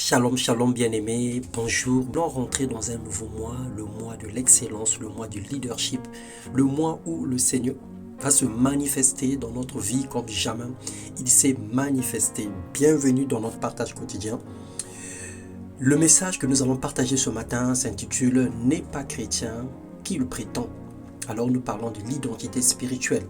Shalom, shalom bien-aimés, bonjour. Nous allons rentrer dans un nouveau mois, le mois de l'excellence, le mois du leadership, le mois où le Seigneur va se manifester dans notre vie comme jamais. Il s'est manifesté. Bienvenue dans notre partage quotidien. Le message que nous allons partager ce matin s'intitule « N'est pas chrétien qui le prétend ». Alors nous parlons de l'identité spirituelle.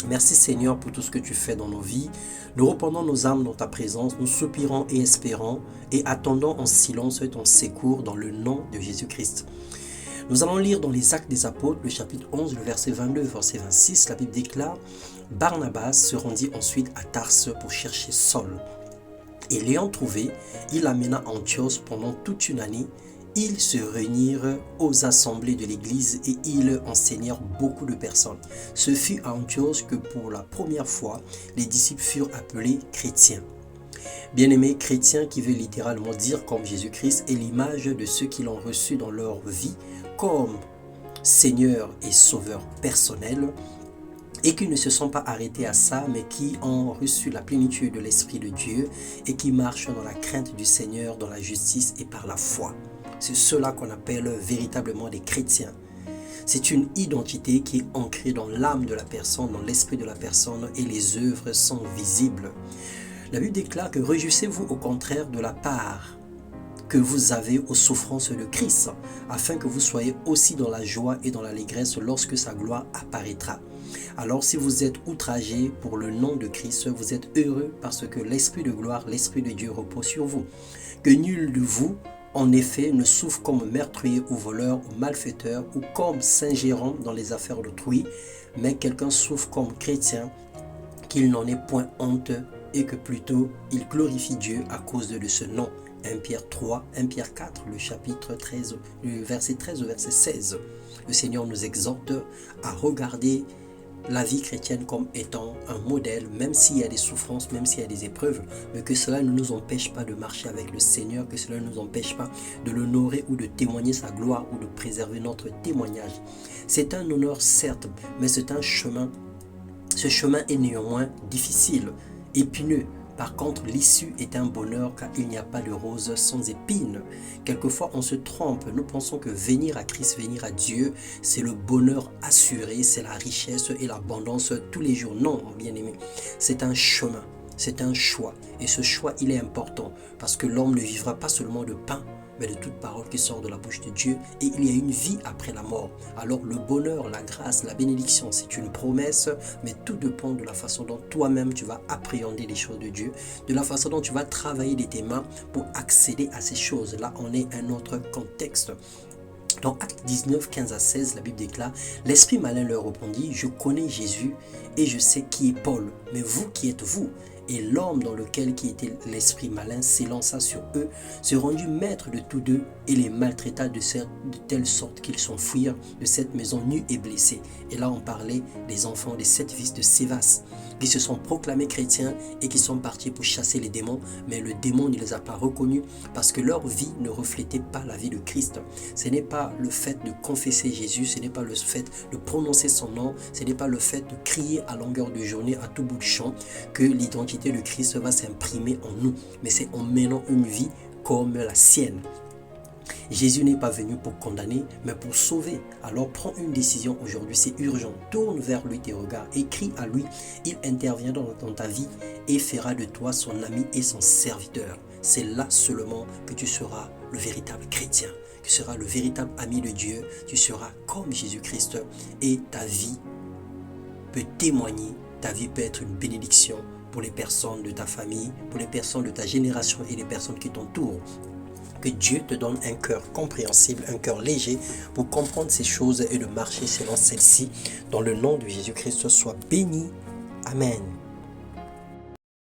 Merci Seigneur pour tout ce que tu fais dans nos vies. Nous reprenons nos âmes dans ta présence, nous soupirons et espérons et attendons en silence ton secours dans le nom de Jésus-Christ. Nous allons lire dans les Actes des Apôtres, le chapitre 11, le verset 22, verset 26. La Bible déclare « Barnabas se rendit ensuite à Tarse pour chercher Saul. Et l'ayant trouvé, il l'amena à Antioche pendant toute une année. Ils se réunirent aux assemblées de l'église et ils enseignèrent beaucoup de personnes. Ce fut à Antioche que pour la première fois, les disciples furent appelés chrétiens. Bien-aimés, chrétiens qui veut littéralement dire comme Jésus-Christ est l'image de ceux qui l'ont reçu dans leur vie comme Seigneur et Sauveur personnel et qui ne se sont pas arrêtés à ça, mais qui ont reçu la plénitude de l'Esprit de Dieu et qui marchent dans la crainte du Seigneur, dans la justice et par la foi. C'est cela qu'on appelle véritablement des chrétiens. C'est une identité qui est ancrée dans l'âme de la personne, dans l'esprit de la personne et les œuvres sont visibles. La Bible déclare que réjouissez-vous au contraire de la part que vous avez aux souffrances de Christ, afin que vous soyez aussi dans la joie et dans l'allégresse lorsque sa gloire apparaîtra. Alors si vous êtes outragés pour le nom de Christ, vous êtes heureux parce que l'Esprit de gloire, l'Esprit de Dieu repose sur vous. Que nul de vous en effet, ne souffre comme meurtrier ou voleur ou malfaiteur ou comme s'ingérant dans les affaires d'autrui, mais quelqu'un souffre comme chrétien, qu'il n'en ait point honte et que plutôt il glorifie Dieu à cause de ce nom. 1 Pierre 3, 1 Pierre 4, le chapitre 13, le verset 13 au verset 16. Le Seigneur nous exhorte à regarder la vie chrétienne comme étant un modèle, même s'il y a des souffrances, même s'il y a des épreuves, mais que cela ne nous empêche pas de marcher avec le Seigneur, que cela ne nous empêche pas de l'honorer ou de témoigner sa gloire ou de préserver notre témoignage. C'est un honneur certes, mais c'est un chemin. Ce chemin est néanmoins difficile, épineux. Par contre, l'issue est un bonheur car il n'y a pas de rose sans épines. Quelquefois, on se trompe. Nous pensons que venir à Christ, venir à Dieu, c'est le bonheur assuré, c'est la richesse et l'abondance tous les jours. Non, mon bien-aimé, c'est un chemin, c'est un choix. Et ce choix, il est important parce que l'homme ne vivra pas seulement de pain, mais de toute parole qui sort de la bouche de Dieu. Et il y a une vie après la mort. Alors le bonheur, la grâce, la bénédiction, c'est une promesse, mais tout dépend de la façon dont toi-même tu vas appréhender les choses de Dieu, de la façon dont tu vas travailler de tes mains pour accéder à ces choses. Là, on est un autre contexte. Dans Acte 19, 15 à 16, la Bible déclare « L'esprit malin leur répondit, je connais Jésus et je sais qui est Paul, mais vous qui êtes vous ?» Et l'homme dans lequel qui était l'esprit malin s'élança sur eux, se rendit maître de tous deux et les maltraita de telle sorte qu'ils s'enfuirent de cette maison nus et blessés. Et là on parlait des enfants des 7 fils de Sévas qui se sont proclamés chrétiens et qui sont partis pour chasser les démons, mais le démon ne les a pas reconnus parce que leur vie ne reflétait pas la vie de Christ. Ce n'est pas le fait de confesser Jésus, ce n'est pas le fait de prononcer son nom, ce n'est pas le fait de crier à longueur de journée à tout bout de champ que l'identité de Christ va s'imprimer en nous, mais c'est en menant une vie comme la sienne. Jésus n'est pas venu pour condamner, mais pour sauver. Alors prends une décision aujourd'hui, c'est urgent. Tourne vers lui tes regards, écris à lui. Il interviendra dans ta vie et fera de toi son ami et son serviteur. C'est là seulement que tu seras le véritable chrétien. Tu seras le véritable ami de Dieu. Tu seras comme Jésus-Christ et ta vie peut témoigner. Ta vie peut être une bénédiction pour les personnes de ta famille, pour les personnes de ta génération et les personnes qui t'entourent. Que Dieu te donne un cœur compréhensible, un cœur léger pour comprendre ces choses et de marcher selon celles-ci. Dans le nom de Jésus-Christ, sois béni. Amen.